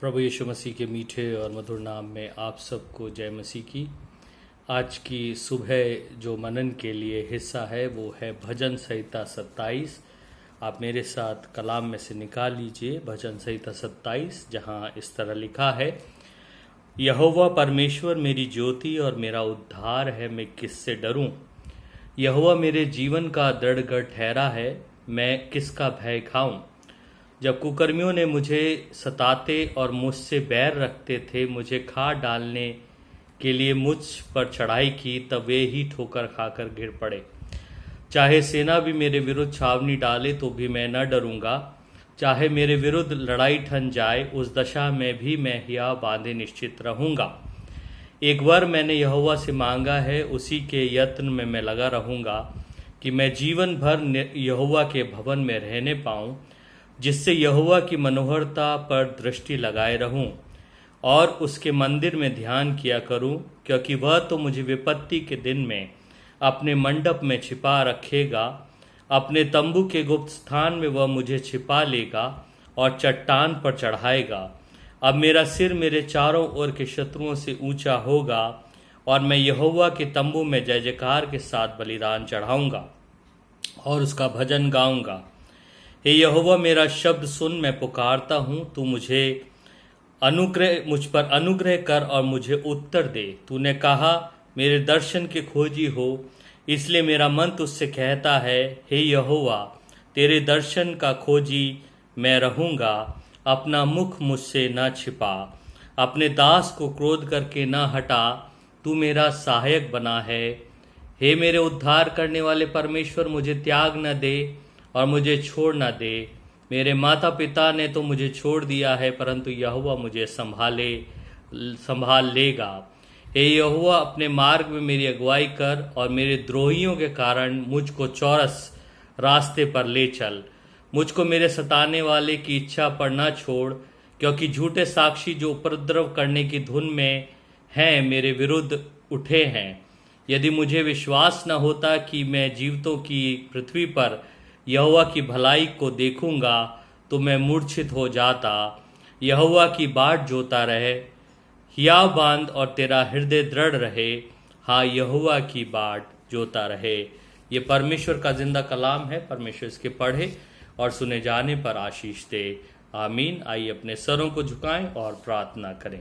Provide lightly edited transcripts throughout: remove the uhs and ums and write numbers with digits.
प्रभु यीशु मसीह के मीठे और मधुर नाम में आप सबको जय मसीह की। आज की सुबह जो मनन के लिए हिस्सा है वो है भजन संहिता 27। आप मेरे साथ कलाम में से निकाल लीजिए भजन संहिता 27, जहाँ इस तरह लिखा है, यहोवा परमेश्वर मेरी ज्योति और मेरा उद्धार है, मैं किससे डरूं। यहोवा मेरे जीवन का दृढ़ गढ़ ठहरा है, मैं किसका भय खाऊं। जब कुकर्मियों ने मुझे सताते और मुझसे बैर रखते थे, मुझे खा डालने के लिए मुझ पर चढ़ाई की, तब वे ही ठोकर खाकर गिर पड़े। चाहे सेना भी मेरे विरुद्ध छावनी डाले तो भी मैं न डरूंगा। चाहे मेरे विरुद्ध लड़ाई ठन जाए, उस दशा में भी मैं हिया बांधे निश्चित रहूंगा। एक वर मैंने यहोवा से मांगा है, उसी के यत्न में मैं लगा रहूंगा कि मैं जीवन भर यहोवा के भवन में रहने पाऊं, जिससे यहोवा की मनोहरता पर दृष्टि लगाए रहूं और उसके मंदिर में ध्यान किया करूं, क्योंकि वह तो मुझे विपत्ति के दिन में अपने मंडप में छिपा रखेगा। अपने तंबू के गुप्त स्थान में वह मुझे छिपा लेगा और चट्टान पर चढ़ाएगा। अब मेरा सिर मेरे चारों ओर के शत्रुओं से ऊंचा होगा और मैं यहोवा के तंबू में जय जयकार के साथ बलिदान चढ़ाऊंगा और उसका भजन गाऊंगा। हे यहोवा, मेरा शब्द सुन, मैं पुकारता हूँ, तू मुझ पर अनुग्रह कर और मुझे उत्तर दे। तूने कहा, मेरे दर्शन के खोजी हो, इसलिए मेरा मन तुझसे कहता है, हे यहोवा, तेरे दर्शन का खोजी मैं रहूँगा। अपना मुख मुझसे न छिपा, अपने दास को क्रोध करके न हटा, तू मेरा सहायक बना है। हे मेरे उद्धार करने वाले परमेश्वर, मुझे त्याग न दे और मुझे छोड़ न दे। मेरे माता पिता ने तो मुझे छोड़ दिया है, परंतु यहोवा मुझे संभाल लेगा। हे यहोवा, अपने मार्ग में मेरी अगुवाई कर और मेरे द्रोहियों के कारण मुझको चौरस रास्ते पर ले चल। मुझको मेरे सताने वाले की इच्छा पर न छोड़, क्योंकि झूठे साक्षी जो उपद्रव करने की धुन में हैं मेरे विरुद्ध उठे हैं। यदि मुझे विश्वास न होता कि मैं जीवितों की पृथ्वी पर यहोवा की भलाई को देखूंगा, तो मैं मूर्छित हो जाता। यहोवा की बाट जोता रहे, हियाव बांध और तेरा हृदय दृढ़ रहे। हाँ, यहोवा की बाट जोता रहे। ये परमेश्वर का जिंदा कलाम है। परमेश्वर इसके पढ़े और सुने जाने पर आशीष दे। आमीन। आइए अपने सरों को झुकाएं और प्रार्थना करें।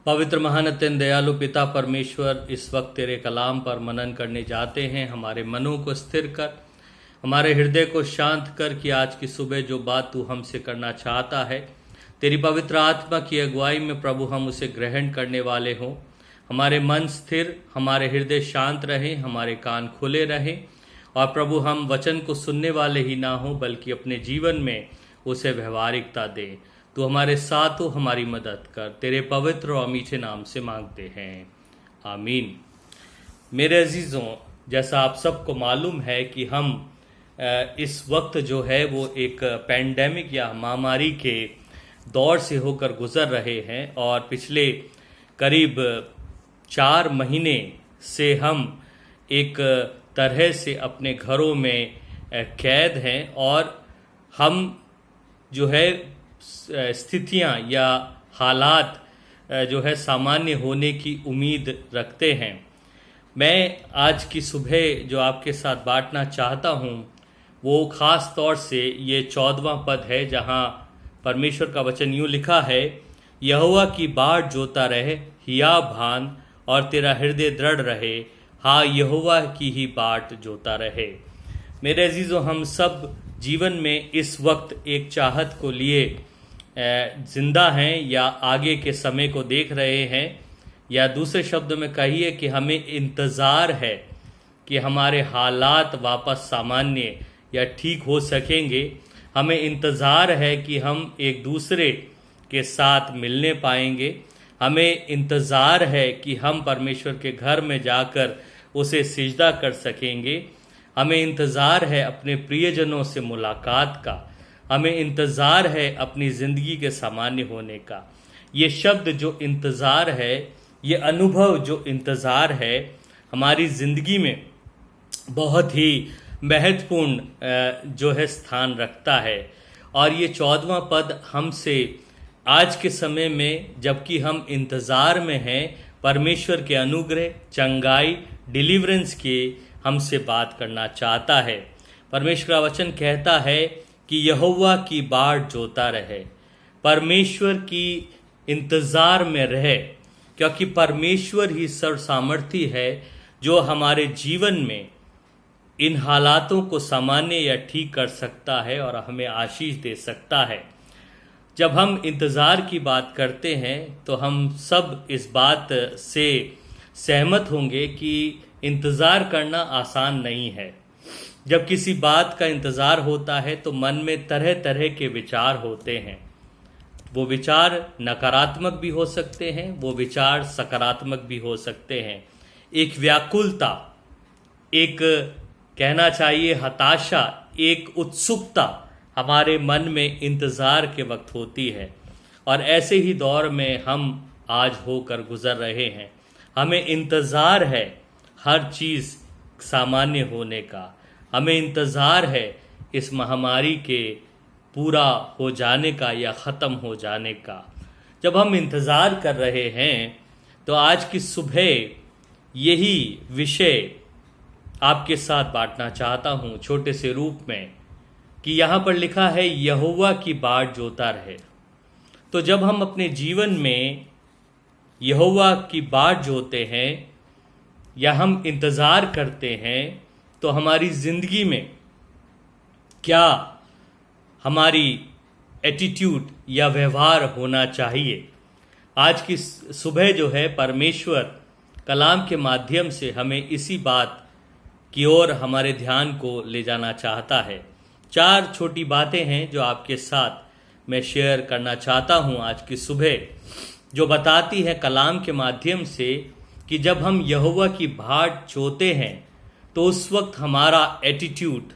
पवित्र महान अत्यंत दयालु पिता परमेश्वर, इस वक्त तेरे कलाम पर मनन करने जाते हैं। हमारे मनों को स्थिर कर, हमारे हृदय को शांत कर कि आज की सुबह जो बात तू हमसे करना चाहता है, तेरी पवित्र आत्मा की अगुवाई में प्रभु हम उसे ग्रहण करने वाले हों। हमारे मन स्थिर, हमारे हृदय शांत रहें, हमारे कान खुले रहें और प्रभु हम वचन को सुनने वाले ही ना हों, बल्कि अपने जीवन में उसे व्यवहारिकता दें। तू हमारे साथ हो, हमारी मदद कर। तेरे पवित्र और मीठे नाम से मांगते हैं, आमीन। मेरे अजीजों, जैसा आप सबको मालूम है कि हम इस वक्त जो है वो एक पैंडेमिक या महामारी के दौर से होकर गुजर रहे हैं और पिछले करीब 4 महीने से हम एक तरह से अपने घरों में कैद हैं और हम जो है स्थितियां या हालात जो है सामान्य होने की उम्मीद रखते हैं। मैं आज की सुबह जो आपके साथ बांटना चाहता हूं वो खास तौर से ये 14वां पद है, जहां परमेश्वर का वचन यूं लिखा है, यहोवा की बाट जोता रहे, हिया बांध और तेरा हृदय दृढ़ रहे। हाँ, यहोवा की ही बाट जोता रहे। मेरे अजीजों, हम सब जीवन में इस वक्त एक चाहत को लिए जिंदा हैं या आगे के समय को देख रहे हैं, या दूसरे शब्दों में कहिए कि हमें इंतज़ार है कि हमारे हालात वापस सामान्य या ठीक हो सकेंगे। हमें इंतज़ार है कि हम एक दूसरे के साथ मिलने पाएंगे। हमें इंतज़ार है कि हम परमेश्वर के घर में जाकर उसे सिजदा कर सकेंगे। हमें इंतज़ार है अपने प्रियजनों से मुलाकात का। हमें इंतज़ार है अपनी ज़िंदगी के सामान्य होने का। ये शब्द जो इंतज़ार है, ये अनुभव जो इंतज़ार है, हमारी ज़िंदगी में बहुत ही महत्वपूर्ण जो है स्थान रखता है और ये 14वां पद हमसे आज के समय में, जबकि हम इंतज़ार में हैं परमेश्वर के अनुग्रह, चंगाई, डिलीवरेंस के, हमसे बात करना चाहता है। परमेश्वर का वचन कहता है कि यहोवा की बाट जोता रहे, परमेश्वर की इंतज़ार में रहे, क्योंकि परमेश्वर ही सर्व सामर्थी है जो हमारे जीवन में इन हालातों को सामान्य या ठीक कर सकता है और हमें आशीष दे सकता है। जब हम इंतज़ार की बात करते हैं तो हम सब इस बात से सहमत होंगे कि इंतज़ार करना आसान नहीं है। जब किसी बात का इंतज़ार होता है तो मन में तरह तरह के विचार होते हैं। वो विचार नकारात्मक भी हो सकते हैं, वो विचार सकारात्मक भी हो सकते हैं। एक व्याकुलता, एक कहना चाहिए हताशा, एक उत्सुकता हमारे मन में इंतज़ार के वक्त होती है, और ऐसे ही दौर में हम आज होकर गुज़र रहे हैं। हमें इंतज़ार है हर चीज़ सामान्य होने का, हमें इंतज़ार है इस महामारी के पूरा हो जाने का या ख़त्म हो जाने का। जब हम इंतज़ार कर रहे हैं तो आज की सुबह यही विषय आपके साथ बांटना चाहता हूँ छोटे से रूप में, कि यहाँ पर लिखा है यहोवा की बाट जोता रहे। तो जब हम अपने जीवन में यहोवा की बाट जोते हैं या हम इंतज़ार करते हैं तो हमारी ज़िंदगी में क्या हमारी एटीट्यूड या व्यवहार होना चाहिए। आज की सुबह जो है परमेश्वर कलाम के माध्यम से हमें इसी बात की ओर हमारे ध्यान को ले जाना चाहता है। 4 छोटी बातें हैं जो आपके साथ मैं शेयर करना चाहता हूं आज की सुबह, जो बताती है कलाम के माध्यम से कि जब हम यहोवा की बाट जोते हैं तो उस वक्त हमारा एटीट्यूड,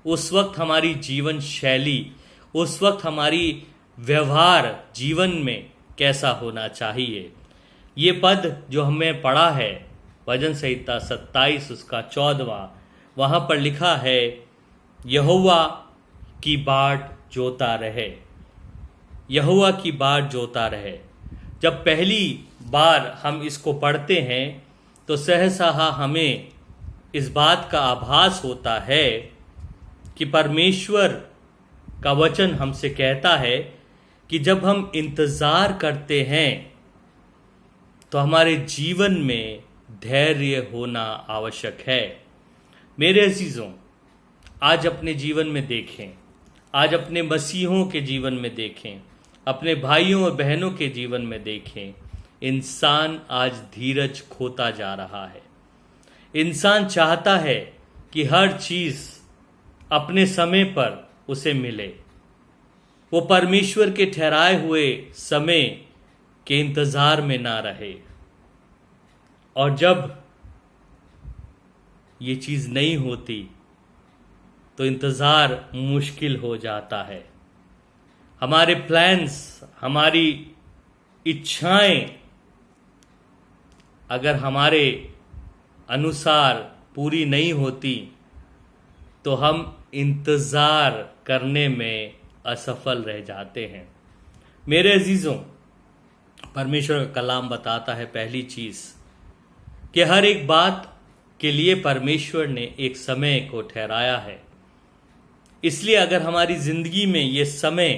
उस वक्त हमारी जीवन शैली, उस वक्त हमारी व्यवहार जीवन में कैसा होना चाहिए। ये पद जो हमें पढ़ा है भजन संहिता 27 उसका 14वां, वहाँ पर लिखा है यहोवा की बाट जोता रहे, यहोवा की बाट जोता रहे। जब पहली बार हम इसको पढ़ते हैं तो सहसा हमें इस बात का आभास होता है कि परमेश्वर का वचन हमसे कहता है कि जब हम इंतज़ार करते हैं तो हमारे जीवन में धैर्य होना आवश्यक है। मेरे अजीज़ों, आज अपने जीवन में देखें, आज अपने मसीहों के जीवन में देखें, अपने भाइयों और बहनों के जीवन में देखें, इंसान आज धीरज खोता जा रहा है। इंसान चाहता है कि हर चीज़ अपने समय पर उसे मिले, वो परमेश्वर के ठहराए हुए समय के इंतज़ार में ना रहे। और जब ये चीज़ नहीं होती तो इंतज़ार मुश्किल हो जाता है। हमारे प्लान्स, हमारी इच्छाएं अगर हमारे अनुसार पूरी नहीं होती तो हम इंतज़ार करने में असफल रह जाते हैं। मेरे अजीज़ों, परमेश्वर का कलाम बताता है पहली चीज़ कि हर एक बात के लिए परमेश्वर ने एक समय को ठहराया है। इसलिए अगर हमारी ज़िंदगी में ये समय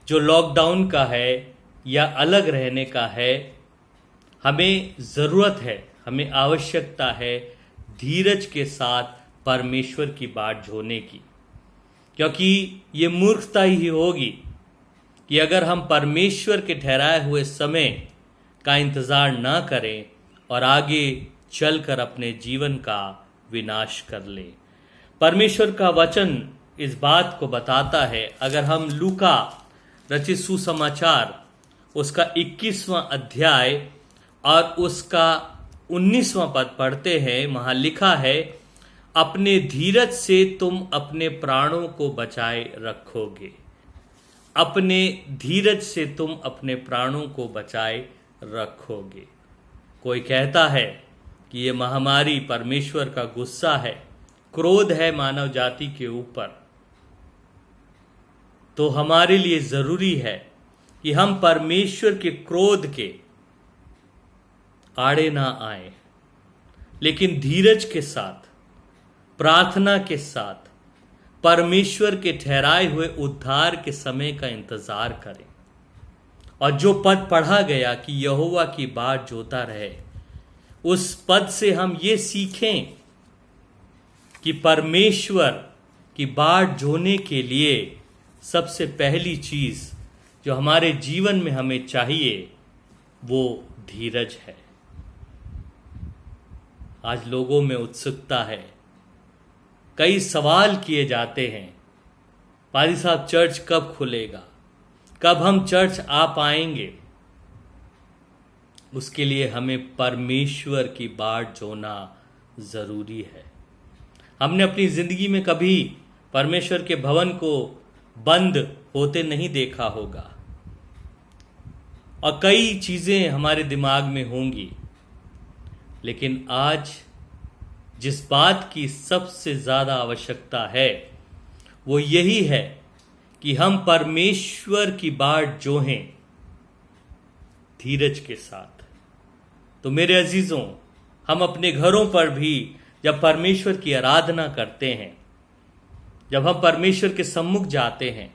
जो लॉकडाउन का है या अलग रहने का है, हमें ज़रूरत है, हमें आवश्यकता है धीरज के साथ परमेश्वर की बाट जोने की, क्योंकि ये मूर्खता ही होगी कि अगर हम परमेश्वर के ठहराए हुए समय का इंतज़ार ना करें और आगे चलकर अपने जीवन का विनाश कर लें। परमेश्वर का वचन इस बात को बताता है। अगर हम लूका रचित सुसमाचार उसका 21वां अध्याय और उसका 19वां पद पढ़ते हैं, वहाँ लिखा है अपने धीरज से तुम अपने प्राणों को बचाए रखोगे। अपने धीरज से तुम अपने प्राणों को बचाए रखोगे। कोई कहता है कि ये महामारी परमेश्वर का गुस्सा है, क्रोध है मानव जाति के ऊपर। तो हमारे लिए जरूरी है कि हम परमेश्वर के क्रोध के आड़े ना आए, लेकिन धीरज के साथ, प्रार्थना के साथ परमेश्वर के ठहराए हुए उद्धार के समय का इंतजार करें। और जो पद पढ़ा गया कि यहोवा की बाट जोता रहे, उस पद से हम ये सीखें कि परमेश्वर की बाट जोने के लिए सबसे पहली चीज जो हमारे जीवन में हमें चाहिए वो धीरज है। आज लोगों में उत्सुकता है, कई सवाल किए जाते हैं, पादी साहब चर्च कब खुलेगा, कब हम चर्च आ पाएंगे। उसके लिए हमें परमेश्वर की बाट जोना जरूरी है। हमने अपनी जिंदगी में कभी परमेश्वर के भवन को बंद होते नहीं देखा होगा, और कई चीजें हमारे दिमाग में होंगी, लेकिन आज जिस बात की सबसे ज्यादा आवश्यकता है वो यही है कि हम परमेश्वर की बाट जोहें धीरज के साथ। तो मेरे अजीजों, हम अपने घरों पर भी जब परमेश्वर की आराधना करते हैं, जब हम परमेश्वर के सम्मुख जाते हैं,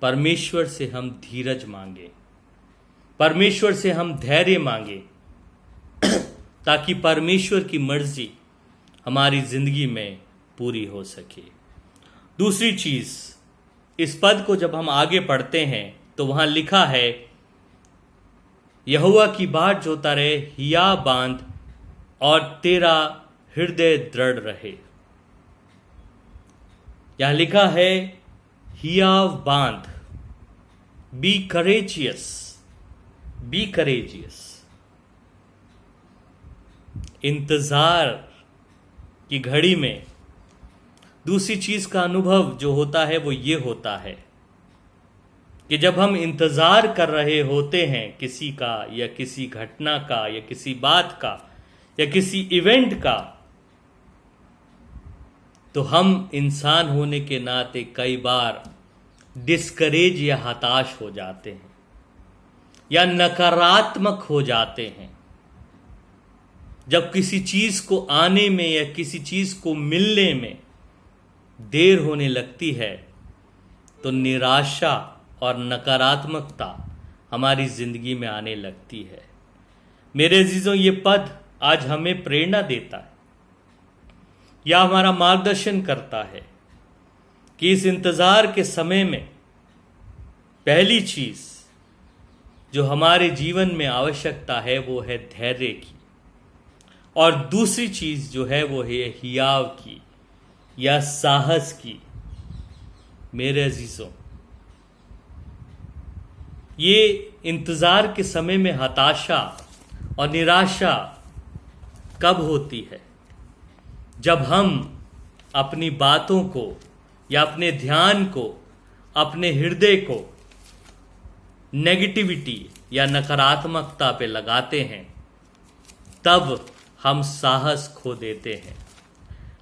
परमेश्वर से हम धीरज मांगे, परमेश्वर से हम धैर्य मांगे, ताकि परमेश्वर की मर्जी हमारी जिंदगी में पूरी हो सके। दूसरी चीज, इस पद को जब हम आगे पढ़ते हैं तो वहां लिखा है, यहोवा की बाट जोता रहे, हिया बांध और तेरा हृदय दृढ़ रहे। यहां लिखा है हियाव बांध, बी करेजियस, बी करेजियस। इंतजार की घड़ी में दूसरी चीज का अनुभव जो होता है वो ये होता है कि जब हम इंतजार कर रहे होते हैं किसी का या किसी घटना का या किसी बात का या किसी इवेंट का, तो हम इंसान होने के नाते कई बार डिस्करेज या हताश हो जाते हैं या नकारात्मक हो जाते हैं। जब किसी चीज को आने में या किसी चीज को मिलने में देर होने लगती है तो निराशा और नकारात्मकता हमारी जिंदगी में आने लगती है। मेरे अजीजों, ये पद आज हमें प्रेरणा देता है या हमारा मार्गदर्शन करता है कि इस इंतजार के समय में पहली चीज जो हमारे जीवन में आवश्यकता है वो है धैर्य की, और दूसरी चीज जो है वो है हियाव की या साहस की। मेरे अजीजों, ये इंतजार के समय में हताशा और निराशा कब होती है? जब हम अपनी बातों को या अपने ध्यान को, अपने हृदय को नेगेटिविटी या नकारात्मकता पे लगाते हैं, तब हम साहस खो देते हैं।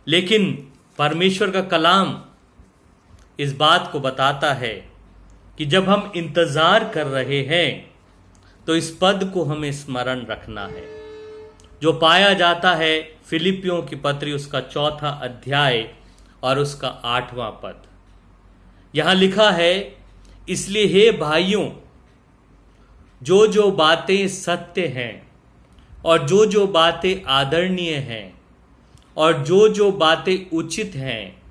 लेकिन परमेश्वर का कलाम इस बात को बताता है कि जब हम इंतजार कर रहे हैं तो इस पद को हमें स्मरण रखना है, जो पाया जाता है फिलिपियों की पत्री उसका 4 अध्याय और उसका 8वां पद। यहां लिखा है, इसलिए हे भाइयों, जो जो बातें सत्य हैं और जो जो बातें आदरणीय हैं और जो जो बातें उचित हैं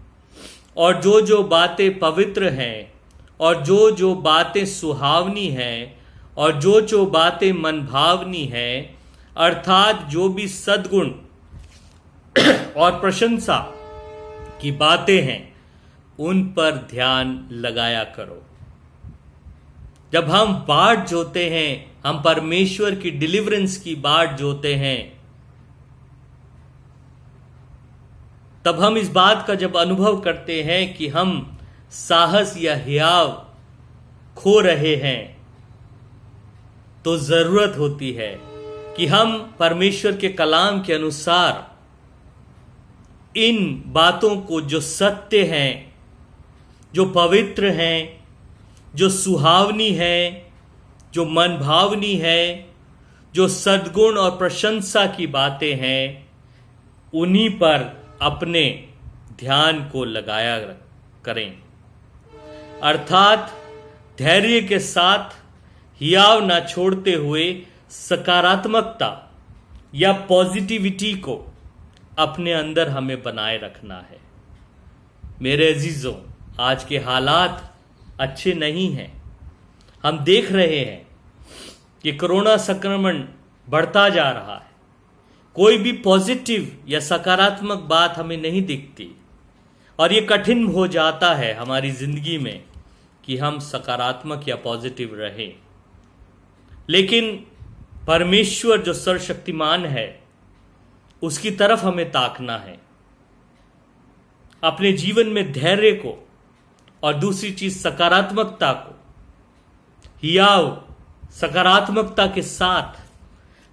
और जो जो बातें पवित्र हैं और जो जो बातें सुहावनी हैं और जो जो बातें मनभावनी हैं, अर्थात जो भी सद्गुण और प्रशंसा की बातें हैं, उन पर ध्यान लगाया करो। जब हम बाट जोते हैं, हम परमेश्वर की डिलीवरेंस की बाट जोते हैं, तब हम इस बात का जब अनुभव करते हैं कि हम साहस या हियाव खो रहे हैं, तो जरूरत होती है कि हम परमेश्वर के कलाम के अनुसार इन बातों को, जो सत्य हैं, जो पवित्र हैं, जो सुहावनी है, जो मन भावनी है, जो सद्गुण और प्रशंसा की बातें हैं, उन्हीं पर अपने ध्यान को लगाया करें। अर्थात धैर्य के साथ हियाव ना छोड़ते हुए सकारात्मकता या पॉजिटिविटी को अपने अंदर हमें बनाए रखना है। मेरे अजीजों, आज के हालात अच्छे नहीं हैं। हम देख रहे हैं कि कोरोना संक्रमण बढ़ता जा रहा है। कोई भी पॉजिटिव या सकारात्मक बात हमें नहीं दिखती और ये कठिन हो जाता है हमारी जिंदगी में कि हम सकारात्मक या पॉजिटिव रहें। लेकिन परमेश्वर जो सर्वशक्तिमान है, उसकी तरफ हमें ताकना है, अपने जीवन में धैर्य को और दूसरी चीज सकारात्मकता को, हियाव सकारात्मकता के साथ,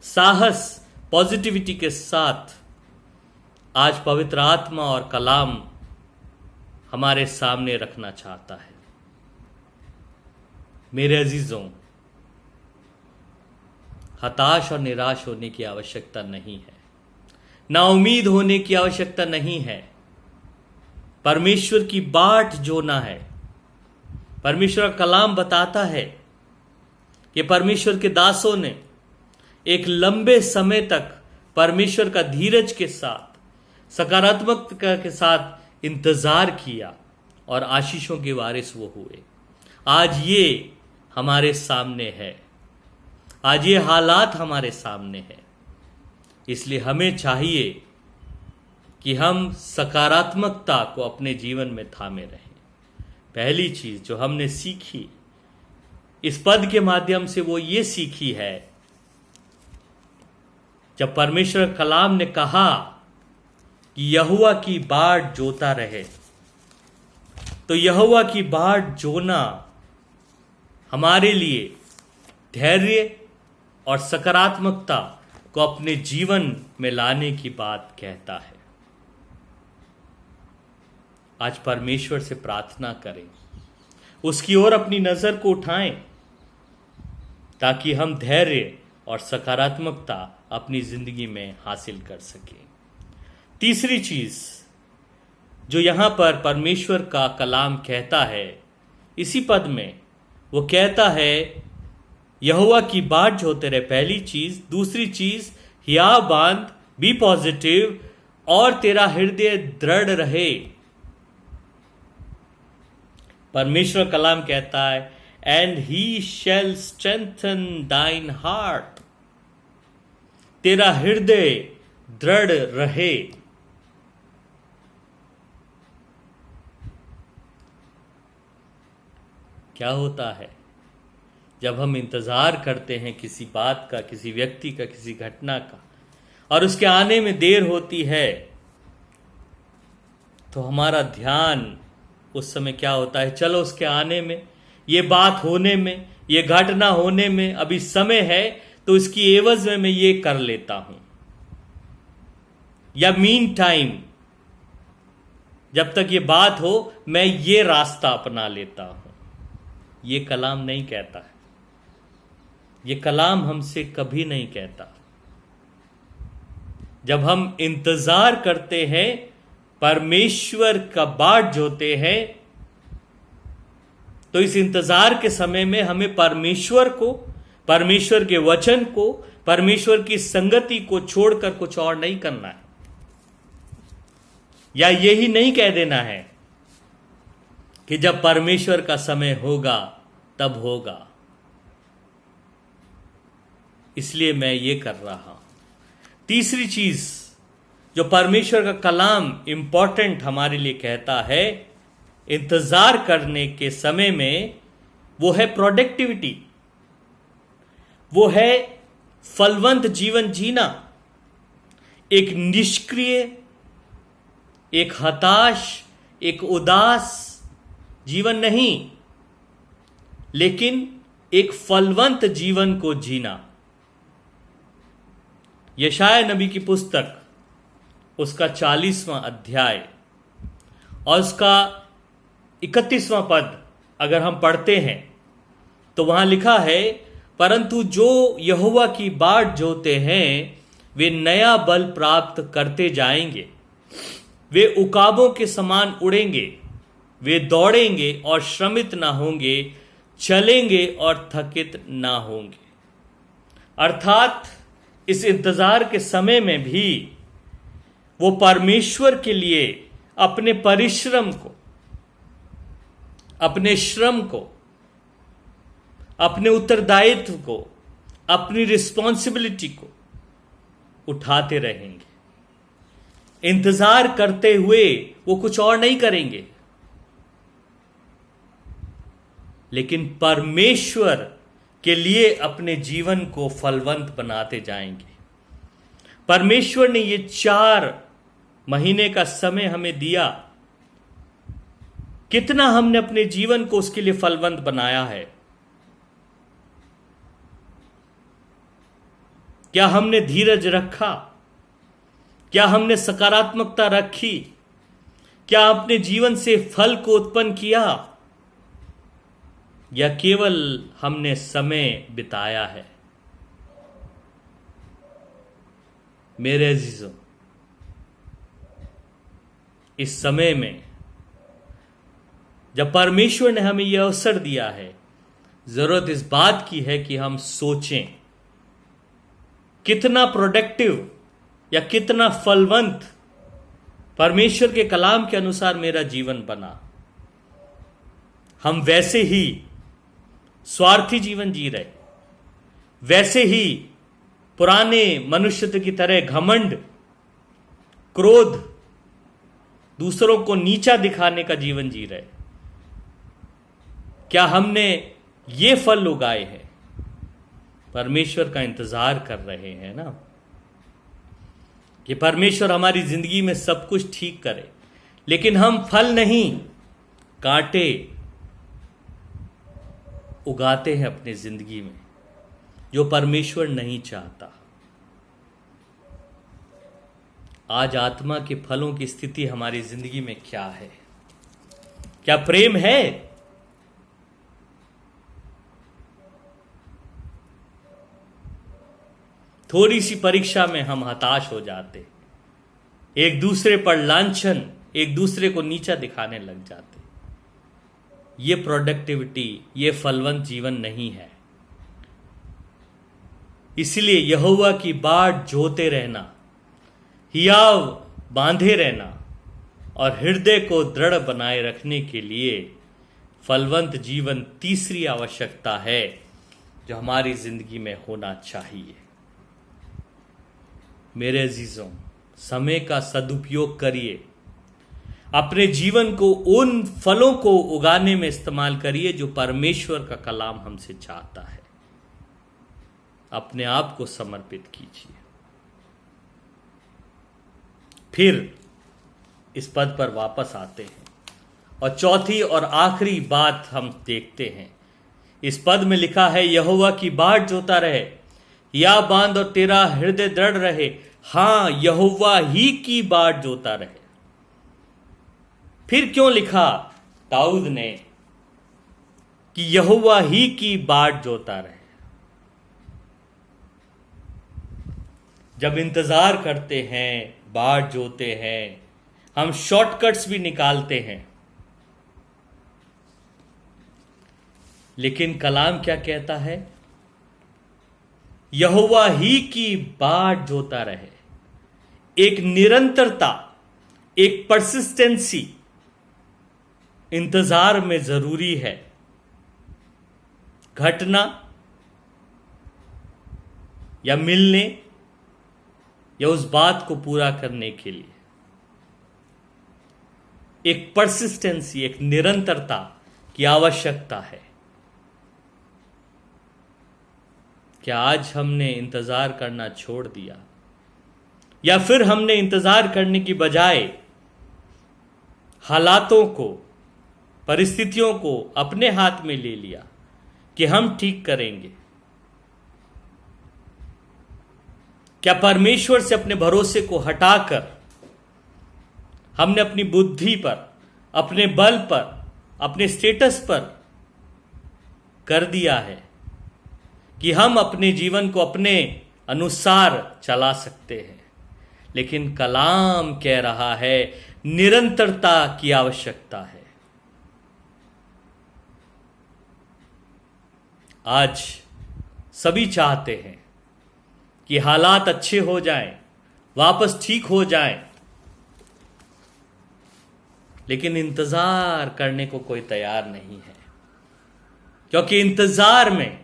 साहस पॉजिटिविटी के साथ आज पवित्र आत्मा और कलाम हमारे सामने रखना चाहता है। मेरे अजीजों, हताश और निराश होने की आवश्यकता नहीं है, नाउम्मीद होने की आवश्यकता नहीं है। परमेश्वर की बाट जोना है। परमेश्वर का कलाम बताता है कि परमेश्वर के दासों ने एक लंबे समय तक परमेश्वर का धीरज के साथ, सकारात्मकता के साथ इंतजार किया और आशीषों के वारिस वो हुए। आज ये हमारे सामने है, आज ये हालात हमारे सामने है। इसलिए हमें चाहिए कि हम सकारात्मकता को अपने जीवन में थामे रहें। पहली चीज जो हमने सीखी इस पद के माध्यम से वो ये सीखी है, जब परमेश्वर कलाम ने कहा कि यहोवा की बाट जोता रहे, तो यहोवा की बाट जोना हमारे लिए धैर्य और सकारात्मकता को अपने जीवन में लाने की बात कहता है। आज परमेश्वर से प्रार्थना करें, उसकी ओर अपनी नजर को उठाएं, ताकि हम धैर्य और सकारात्मकता अपनी जिंदगी में हासिल कर सकें। तीसरी चीज जो यहां पर परमेश्वर का कलाम कहता है इसी पद में, वो कहता है यहोवा की बाट जोते रहे, पहली चीज। दूसरी चीज, हियाव बांध, बी पॉजिटिव, और तेरा हृदय दृढ़ रहे। परमेश्वर कलाम कहता है एंड ही शैल स्ट्रेंथन दाइन हार्ट, तेरा हृदय दृढ़ रहे। क्या होता है जब हम इंतजार करते हैं किसी बात का, किसी व्यक्ति का, किसी घटना का, और उसके आने में देर होती है, तो हमारा ध्यान उस समय क्या होता है, चलो उसके आने में, ये बात होने में, ये घटना होने में अभी समय है, तो इसकी एवज में मैं ये कर लेता हूं, या मीन टाइम जब तक ये बात हो मैं ये रास्ता अपना लेता हूं। ये कलाम नहीं कहता है, ये कलाम हमसे कभी नहीं कहता। जब हम इंतजार करते हैं, परमेश्वर का बाट जोते हैं, तो इस इंतजार के समय में हमें परमेश्वर को, परमेश्वर के वचन को, परमेश्वर की संगति को छोड़कर कुछ और नहीं करना है, या यही नहीं कह देना है कि जब परमेश्वर का समय होगा तब होगा, इसलिए मैं ये कर रहा हूं। तीसरी चीज जो परमेश्वर का कलाम इंपॉर्टेंट हमारे लिए कहता है इंतजार करने के समय में, वो है प्रोडक्टिविटी, वो है फलवंत जीवन जीना। एक निष्क्रिय, एक हताश, एक उदास जीवन नहीं, लेकिन एक फलवंत जीवन को जीना। यशाया नबी की पुस्तक, उसका 40वां अध्याय और उसका 31वां पद अगर हम पढ़ते हैं, तो वहां लिखा है, परंतु जो यहोवा की बाट जोते हैं वे नया बल प्राप्त करते जाएंगे, वे उकाबों के समान उड़ेंगे, वे दौड़ेंगे और श्रमित ना होंगे, चलेंगे और थकित ना होंगे। अर्थात इस इंतजार के समय में भी वो परमेश्वर के लिए अपने परिश्रम को, अपने श्रम को, अपने उत्तरदायित्व को, अपनी रिस्पॉन्सिबिलिटी को उठाते रहेंगे। इंतजार करते हुए वो कुछ और नहीं करेंगे, लेकिन परमेश्वर के लिए अपने जीवन को फलवंत बनाते जाएंगे। परमेश्वर ने ये 4 महीने का समय हमें दिया, कितना हमने अपने जीवन को उसके लिए फलवंत बनाया है? क्या हमने धीरज रखा? क्या हमने सकारात्मकता रखी? क्या अपने जीवन से फल को उत्पन्न किया, या केवल हमने समय बिताया है? मेरे अजीजों, इस समय में जब परमेश्वर ने हमें यह अवसर दिया है, जरूरत इस बात की है कि हम सोचें कितना प्रोडक्टिव या कितना फलवंत परमेश्वर के कलाम के अनुसार मेरा जीवन बना। हम वैसे ही स्वार्थी जीवन जी रहे, वैसे ही पुराने मनुष्य की तरह घमंड, क्रोध, दूसरों को नीचा दिखाने का जीवन जी रहे। क्या हमने ये फल उगाए हैं? परमेश्वर का इंतजार कर रहे हैं ना, कि परमेश्वर हमारी जिंदगी में सब कुछ ठीक करे, लेकिन हम फल नहीं, कांटे उगाते हैं अपनी जिंदगी में, जो परमेश्वर नहीं चाहता। आज आत्मा के फलों की स्थिति हमारी जिंदगी में क्या है? क्या प्रेम है? थोड़ी सी परीक्षा में हम हताश हो जाते, एक दूसरे पर लांछन, एक दूसरे को नीचा दिखाने लग जाते। ये प्रोडक्टिविटी, ये फलवंत जीवन नहीं है। इसलिए यहोवा की बाट जोते रहना, हियाव बांधे रहना और हृदय को दृढ़ बनाए रखने के लिए फलवंत जीवन तीसरी आवश्यकता है जो हमारी जिंदगी में होना चाहिए। मेरे अजीजों, समय का सदुपयोग करिए, अपने जीवन को उन फलों को उगाने में इस्तेमाल करिए जो परमेश्वर का कलाम हमसे चाहता है। अपने आप को समर्पित कीजिए। फिर इस पद पर वापस आते हैं और चौथी और आखिरी बात हम देखते हैं। इस पद में लिखा है, यहोवा की बाट जोता रहे, या बांध और तेरा हृदय दृढ़ रहे। हां, यहोवा ही की बाट जोता रहे। फिर क्यों लिखा दाऊद ने कि यहोवा ही की बाट जोता रहे? जब इंतजार करते हैं, बाट जोते हैं, हम शॉर्टकट्स भी निकालते हैं, लेकिन कलाम क्या कहता है? यहोवा ही की बाट जोता रहे। एक निरंतरता, एक परसिस्टेंसी इंतजार में जरूरी है। घटना या मिलने या उस बात को पूरा करने के लिए एक परसिस्टेंसी, एक निरंतरता की आवश्यकता है। क्या आज हमने इंतजार करना छोड़ दिया, या फिर हमने इंतजार करने की बजाय हालातों को, परिस्थितियों को अपने हाथ में ले लिया कि हम ठीक करेंगे? क्या परमेश्वर से अपने भरोसे को हटाकर हमने अपनी बुद्धि पर, अपने बल पर, अपने स्टेटस पर कर दिया है कि हम अपने जीवन को अपने अनुसार चला सकते हैं, लेकिन कलाम कह रहा है निरंतरता की आवश्यकता है। आज सभी चाहते हैं कि हालात अच्छे हो जाएं, वापस ठीक हो जाएं, लेकिन इंतजार करने को कोई तैयार नहीं है, क्योंकि इंतजार में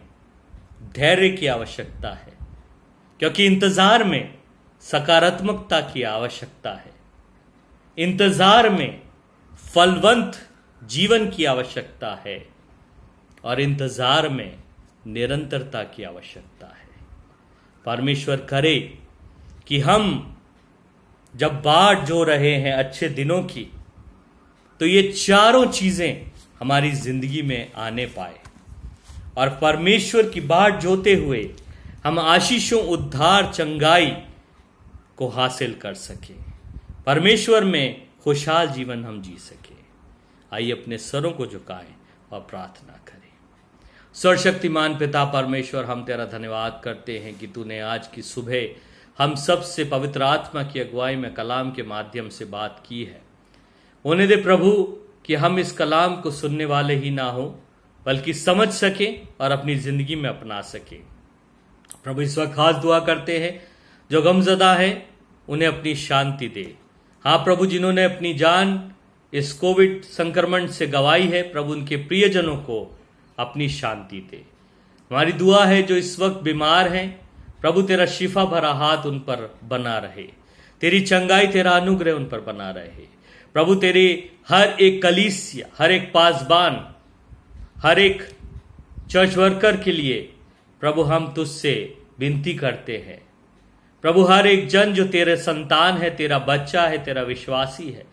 धैर्य की आवश्यकता है, क्योंकि इंतजार में सकारात्मकता की आवश्यकता है, इंतजार में फलवंत जीवन की आवश्यकता है, और इंतजार में निरंतरता की आवश्यकता है। परमेश्वर करे कि हम जब बाट जो रहे हैं अच्छे दिनों की, तो ये चारों चीजें हमारी जिंदगी में आने पाए, और परमेश्वर की बाट जोते हुए हम आशीषों, उद्धार, चंगाई को हासिल कर सके, परमेश्वर में खुशहाल जीवन हम जी सके। आइए अपने सरों को झुकाएं और प्रार्थना करें। सर्वशक्तिमान पिता परमेश्वर, हम तेरा धन्यवाद करते हैं कि तूने आज की सुबह हम सब से पवित्र आत्मा की अगुवाई में कलाम के माध्यम से बात की है। होने दे प्रभु कि हम इस कलाम को सुनने वाले ही ना हो, बल्कि समझ सके और अपनी जिंदगी में अपना सके। प्रभु इस वक्त खास दुआ करते हैं जो गमजदा है, उन्हें अपनी शांति दे। हाँ प्रभु, जिन्होंने अपनी जान इस कोविड संक्रमण से गंवाई है, प्रभु उनके प्रियजनों को अपनी शांति दे। हमारी दुआ है जो इस वक्त बीमार हैं, प्रभु तेरा शिफा भरा हाथ उन पर बना रहे, तेरी चंगाई, तेरा अनुग्रह उन पर बना रहे। प्रभु तेरे हर एक कलीसिया, हर एक पासबान, हर एक चर्च वर्कर के लिए प्रभु हम तुझसे विनती करते हैं। प्रभु हर एक जन जो तेरे संतान है, तेरा बच्चा है, तेरा विश्वासी है,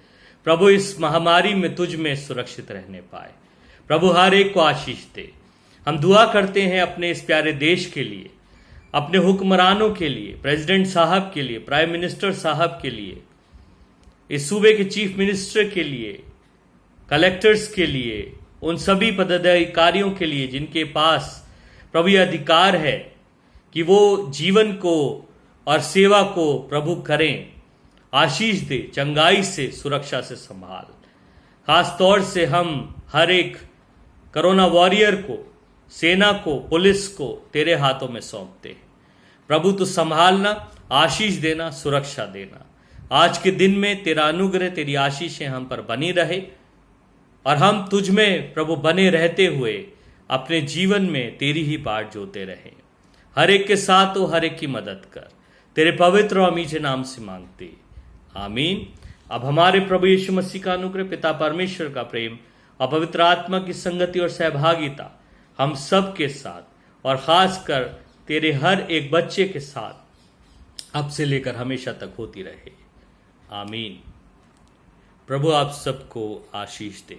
प्रभु इस महामारी में तुझ में सुरक्षित रहने पाए। प्रभु हर एक को आशीष दे। हम दुआ करते हैं अपने इस प्यारे देश के लिए, अपने हुक्मरानों के लिए, प्रेसिडेंट साहब के लिए, प्राइम मिनिस्टर साहब के लिए, इस सूबे के चीफ मिनिस्टर के लिए, कलेक्टर्स के लिए, उन सभी पदाधिकारियों के लिए जिनके पास प्रभु यह अधिकार है कि वो जीवन को और सेवा को प्रभु करें। आशीष दे, चंगाई से, सुरक्षा से संभाल। खास तौर से हम हर एक कोरोना वॉरियर को, सेना को, पुलिस को तेरे हाथों में सौंपते हैं। प्रभु तू संभालना, आशीष देना, सुरक्षा देना। आज के दिन में तेरा अनुग्रह, तेरी आशीषें हम पर बनी रहे, और हम तुझ में प्रभु बने रहते हुए अपने जीवन में तेरी ही बाट जोते रहे। हर एक के साथ हो, हर एक की मदद कर, तेरे पवित्र और मीठे नाम से मांगते, आमीन। अब हमारे प्रभु यीशु मसीह का अनुग्रह, पिता परमेश्वर का प्रेम और पवित्र आत्मा की संगति और सहभागिता हम सब के साथ, और खासकर तेरे हर एक बच्चे के साथ अब से लेकर हमेशा तक होती रहे, आमीन। प्रभु आप सबको आशीष दे।